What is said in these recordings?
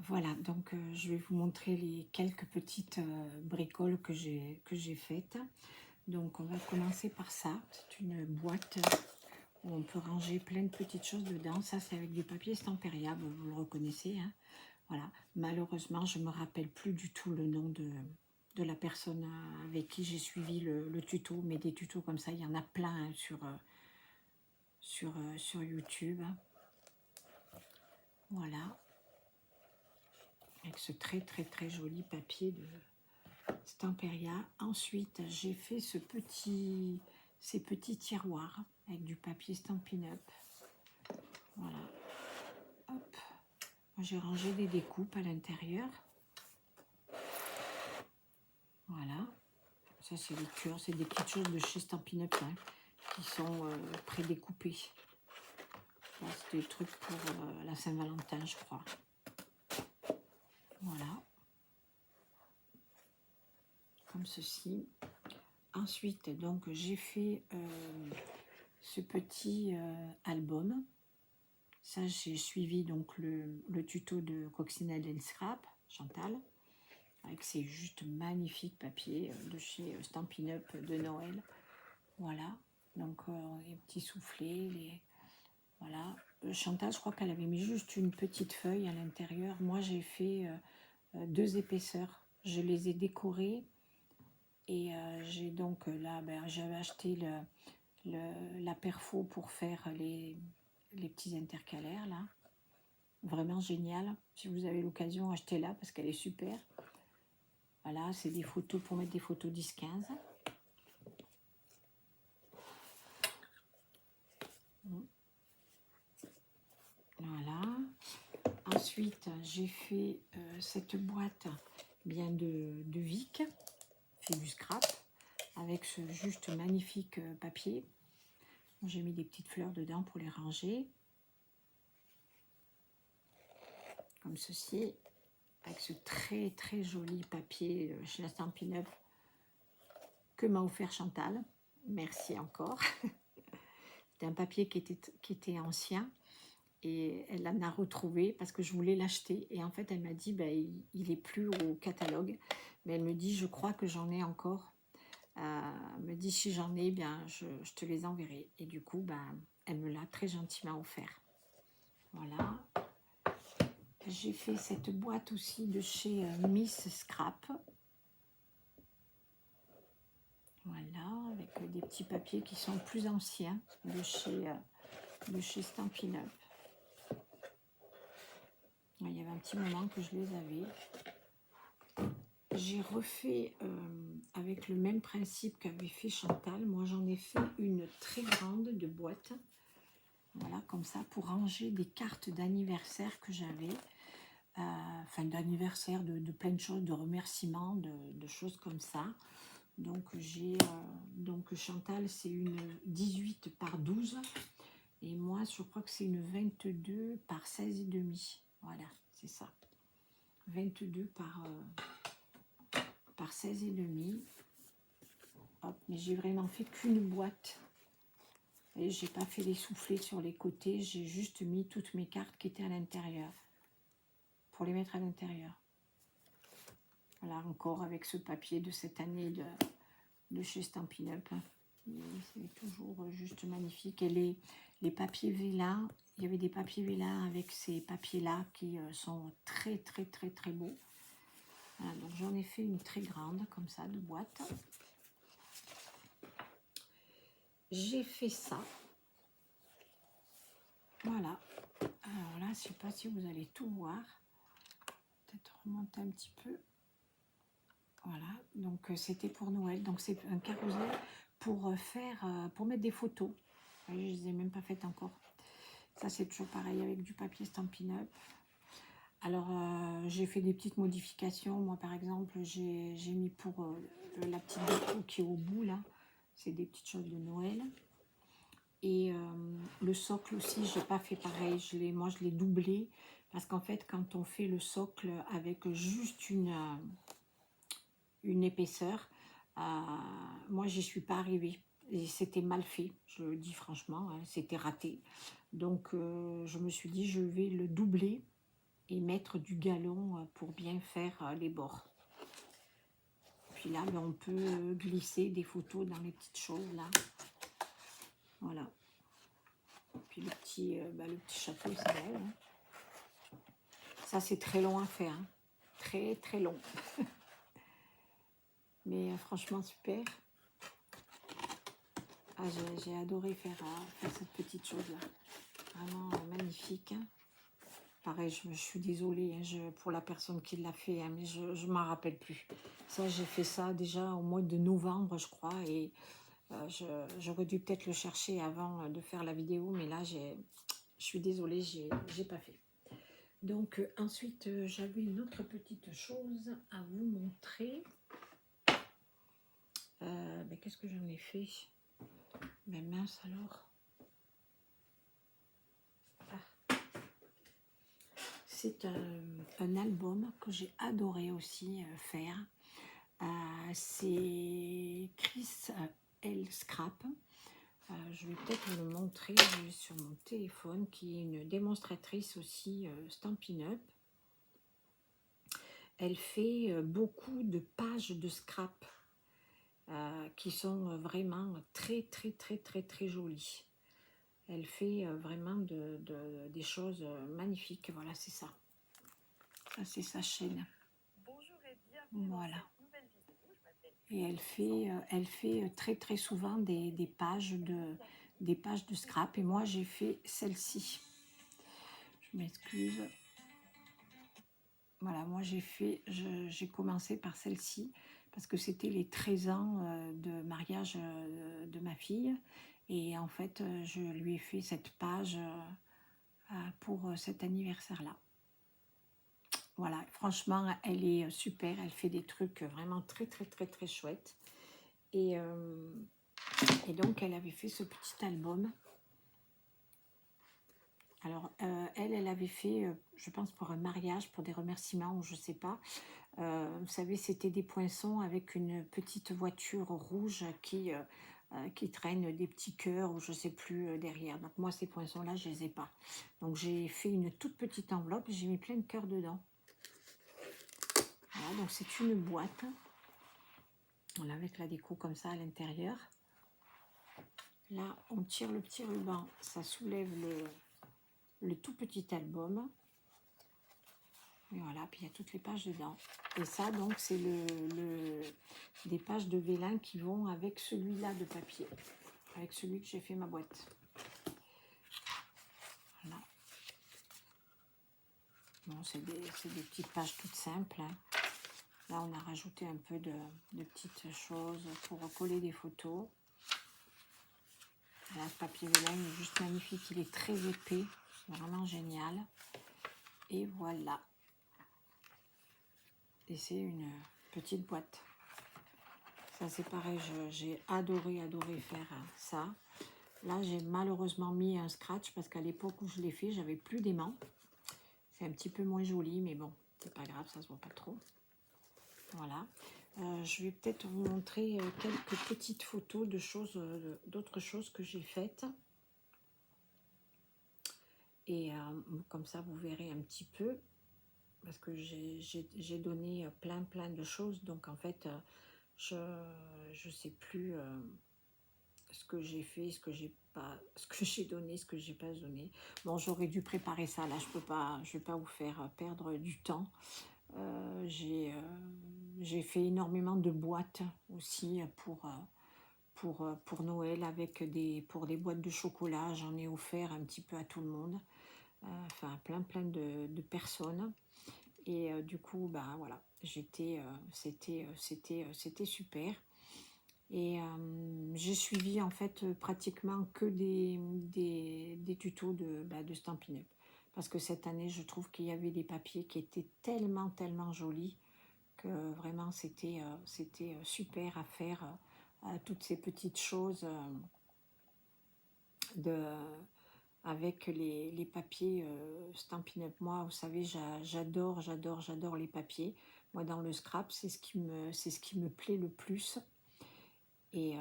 Voilà, donc je vais vous montrer les quelques petites bricoles que j'ai faites. Donc on va commencer par ça. C'est une boîte où on peut ranger plein de petites choses dedans. Ça, c'est avec du papier Stamperia, vous le reconnaissez, hein. Voilà. Malheureusement, je ne me rappelle plus du tout le nom de la personne avec qui j'ai suivi le tuto. Mais des tutos comme ça, il y en a plein, hein, sur YouTube. Voilà. Avec ce très très très joli papier de Stamperia. Ensuite, j'ai fait ces petits tiroirs avec du papier Stampin' Up. Voilà. Hop. J'ai rangé des découpes à l'intérieur. Voilà. Ça, c'est les cœurs. C'est des petites choses de chez Stampin' Up, hein, qui sont prédécoupées. C'était des trucs pour la Saint-Valentin, je crois. Voilà. Comme ceci. Ensuite, donc, j'ai fait ce petit album. Ça, j'ai suivi donc le tuto de Coccinelle and Scrap, Chantal, avec ces juste magnifiques papiers de chez Stampin' Up de Noël. Voilà, donc les petits soufflets, voilà. Chantal, je crois qu'elle avait mis juste une petite feuille à l'intérieur. Moi, j'ai fait 2 épaisseurs. Je les ai décorées et j'ai donc là, j'avais acheté la perfo pour faire les petits intercalaires là. Vraiment génial. Si vous avez l'occasion, achetez-la parce qu'elle est super. Voilà, c'est des photos pour mettre des photos 10-15. Voilà. Ensuite, j'ai fait cette boîte bien de Vic, fait du scrap, avec ce juste magnifique papier. J'ai mis des petites fleurs dedans pour les ranger. Comme ceci, avec ce très très joli papier chez la Stampin' Up que m'a offert Chantal. Merci encore. C'était un papier qui était ancien et elle en a retrouvé parce que je voulais l'acheter. Et en fait, elle m'a dit, il n'est plus au catalogue. Mais elle me dit, je crois que j'en ai encore. Elle me dit, si j'en ai, bien, je te les enverrai. Et du coup, elle me l'a très gentiment offert. Voilà. J'ai fait cette boîte aussi de chez Miss Scrap. Voilà, avec des petits papiers qui sont plus anciens de chez Stampin' Up. Il y avait un petit moment que je les avais. J'ai refait avec le même principe qu'avait fait Chantal. Moi, j'en ai fait une très grande de boîte. Voilà, comme ça, pour ranger des cartes d'anniversaire que j'avais. Enfin, d'anniversaire, de plein de choses, de remerciements, de choses comme ça. Donc, donc Chantal, c'est une 18 par 12. Et moi, je crois que c'est une 22 par 16 et demi. Voilà, c'est ça. 22 par 16 et demi. Hop, mais j'ai vraiment fait qu'une boîte. Et j'ai pas fait les soufflets sur les côtés. J'ai juste mis toutes mes cartes qui étaient à l'intérieur. Pour les mettre à l'intérieur. Voilà, encore avec ce papier de cette année de chez Stampin' Up. C'est toujours juste magnifique. Et les papiers Vélin, il y avait des papiers Vélin avec ces papiers-là qui sont très très très très beaux. Voilà, donc j'en ai fait une très grande comme ça de boîte. J'ai fait ça. Voilà. Alors là, je ne sais pas si vous allez tout voir. Peut-être remonter un petit peu. Voilà. Donc c'était pour Noël. Donc c'est un carrousel pour mettre des photos. Je ne les ai même pas faites encore. Ça, c'est toujours pareil avec du papier Stampin' Up. Alors, j'ai fait des petites modifications. Moi, par exemple, j'ai mis pour la petite déco qui est au bout, là. C'est des petites choses de Noël. Et le socle aussi, je n'ai pas fait pareil. Moi, je l'ai doublé. Parce qu'en fait, quand on fait le socle avec juste une épaisseur, moi, j'y suis pas arrivée. Et c'était mal fait, je le dis franchement. Hein, c'était raté. Donc, je me suis dit, je vais le doubler. et mettre du galon pour bien faire les bords. Puis là, ben, on peut glisser des photos dans les petites choses là. Voilà. Puis le petit chapeau, c'est vrai. Hein. Ça, c'est très long à faire. Hein. Très, très long. Mais franchement, super. Ah, j'ai adoré faire cette petite chose-là. Vraiment magnifique. Hein. Pareil, je suis désolée hein, pour la personne qui l'a fait, hein, mais je ne m'en rappelle plus. Ça, j'ai fait ça déjà au mois de novembre, je crois, et j'aurais dû peut-être le chercher avant de faire la vidéo, mais là, je suis désolée, j'ai pas fait. Donc, ensuite, j'avais une autre petite chose à vous montrer. Ben, qu'est-ce que j'en ai fait? Ben mince alors. C'est un album que j'ai adoré aussi faire. C'est Chris L. Scrap. Je vais peut-être vous le montrer sur mon téléphone, qui est une démonstratrice aussi Stampin' Up. Elle fait beaucoup de pages de scrap qui sont vraiment très très très très très jolies. Elle fait vraiment des choses magnifiques. Voilà, c'est ça. Ça, c'est sa chaîne. Bonjour et bienvenue Voilà. dans cette nouvelle vidéo. Je m'appelle Et elle fait très très souvent des pages de scrap. Et moi, j'ai fait celle-ci. Je m'excuse. Voilà, moi j'ai commencé par celle-ci parce que c'était les 13 ans de mariage de ma fille. Et en fait, je lui ai fait cette page pour cet anniversaire-là. Voilà, franchement, elle est super. Elle fait des trucs vraiment très, très, très, très chouettes. Et donc, elle avait fait ce petit album. Alors, elle avait fait, je pense, pour un mariage, pour des remerciements, ou je sais pas. Vous savez, c'était des poinçons avec une petite voiture rouge qui traîne des petits cœurs, ou je sais plus, derrière. Donc, moi, ces poinçons-là, je les ai pas. Donc, j'ai fait une toute petite enveloppe. J'ai mis plein de cœurs dedans. Voilà, donc c'est une boîte. Voilà, avec la déco comme ça à l'intérieur. Là, on tire le petit ruban. Ça soulève le tout petit album. Et voilà, puis il y a toutes les pages dedans. Et ça, donc, c'est des pages de vélin qui vont avec celui-là de papier. Avec celui que j'ai fait ma boîte. Voilà. Bon, c'est des petites pages toutes simples. Hein. Là, on a rajouté un peu de petites choses pour coller des photos. Là, le papier vélin est juste magnifique. Il est très épais. C'est vraiment génial. Et voilà. Et c'est une petite boîte. Ça, c'est pareil. J'ai adoré faire ça. Là, j'ai malheureusement mis un scratch parce qu'à l'époque où je l'ai fait, j'avais plus d'aimant. C'est un petit peu moins joli, mais bon, c'est pas grave, ça se voit pas trop. Voilà. Je vais peut-être vous montrer quelques petites photos de choses, d'autres choses que j'ai faites. Et comme ça, vous verrez un petit peu. Parce que j'ai donné plein de choses. Donc, en fait, je sais plus ce que j'ai fait, ce que j'ai donné, ce que j'ai pas donné. Bon, j'aurais dû préparer ça. Là, je vais pas vous faire perdre du temps. J'ai fait énormément de boîtes aussi pour Noël avec pour des boîtes de chocolat. J'en ai offert un petit peu à tout le monde. Enfin, plein de personnes. Et du coup, bah voilà, c'était super. Et j'ai suivi en fait pratiquement que des tutos de Stampin' Up. Parce que cette année, je trouve qu'il y avait des papiers qui étaient tellement jolis que vraiment c'était super à faire toutes ces petites choses avec les papiers Stampin' Up. Moi, vous savez, j'adore les papiers. Moi, dans le scrap, c'est ce qui me plaît le plus. Et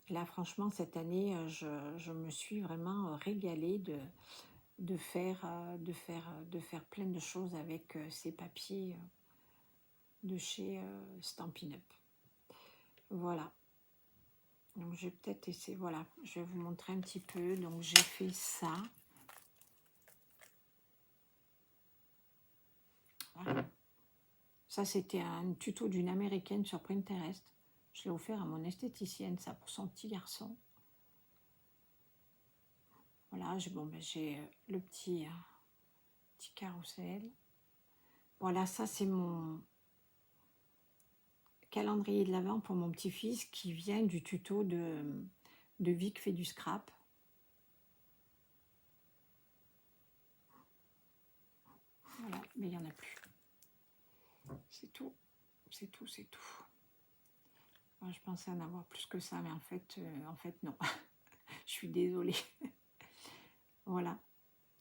là, franchement, cette année, je me suis vraiment régalée de faire plein de choses avec ces papiers de chez Stampin' Up. Voilà. Donc je vais peut-être essayer, voilà, je vais vous montrer un petit peu. Donc j'ai fait ça. Voilà. Ça c'était un tuto d'une américaine sur Pinterest. Je l'ai offert à mon esthéticienne, ça, pour son petit garçon. Voilà, j'ai le petit carrousel. Voilà, ça c'est mon calendrier de l'Avent pour mon petit-fils qui vient du tuto de Vic fait du scrap. Voilà, mais il n'y en a plus. C'est tout, c'est tout, c'est tout. Moi, je pensais en avoir plus que ça, mais en fait non. Je suis désolée. Voilà.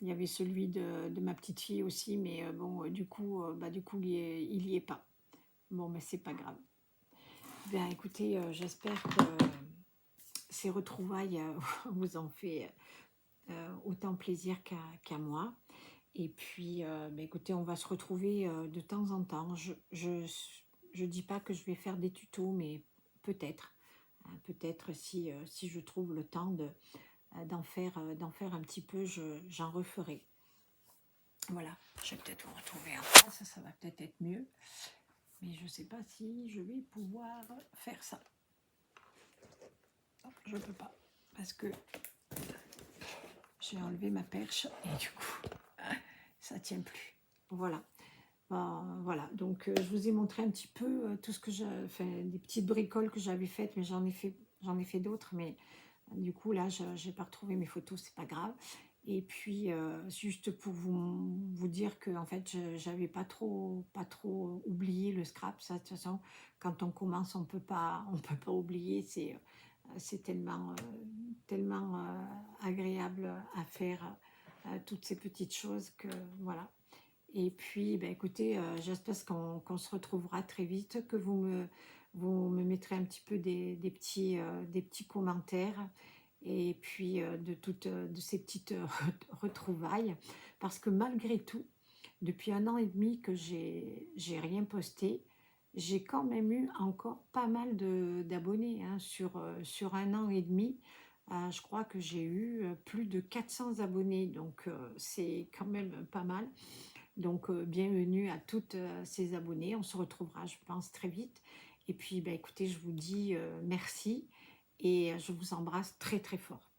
Il y avait celui de ma petite fille aussi, mais bon, du coup, il y est pas. Bon, mais c'est pas grave. Bien, écoutez, j'espère que ces retrouvailles vous ont fait autant plaisir qu'à moi. Et puis, écoutez, on va se retrouver de temps en temps. Je dis pas que je vais faire des tutos, mais peut-être. Peut-être si je trouve le temps d'en faire un petit peu, j'en referai. Voilà, je vais peut-être vous retrouver en face, ça va peut-être être mieux. Mais je ne sais pas si je vais pouvoir faire ça. Non, je ne peux pas, parce que j'ai enlevé ma perche et du coup, ça ne tient plus. Voilà. Voilà, donc je vous ai montré un petit peu tout ce que j'ai fait, des petites bricoles que j'avais faites, mais j'en ai fait d'autres, mais du coup là j'ai pas retrouvé mes photos, c'est pas grave. Et puis juste pour vous dire que en fait j'avais pas trop oublié le scrap. Ça, de toute façon, quand on commence, on peut pas oublier. C'est tellement agréable à faire toutes ces petites choses que voilà. Et puis, écoutez, j'espère qu'on se retrouvera très vite, que vous me mettrez un petit peu des petits commentaires, et puis de ces petites retrouvailles, parce que malgré tout, depuis 1 an et demi que j'ai rien posté, j'ai quand même eu encore pas mal d'abonnés, hein, sur 1 an et demi. Je crois que j'ai eu plus de 400 abonnés, donc c'est quand même pas mal. Donc, bienvenue à toutes ces abonnés. On se retrouvera, je pense, très vite. Et puis, écoutez, je vous dis merci et je vous embrasse très, très fort.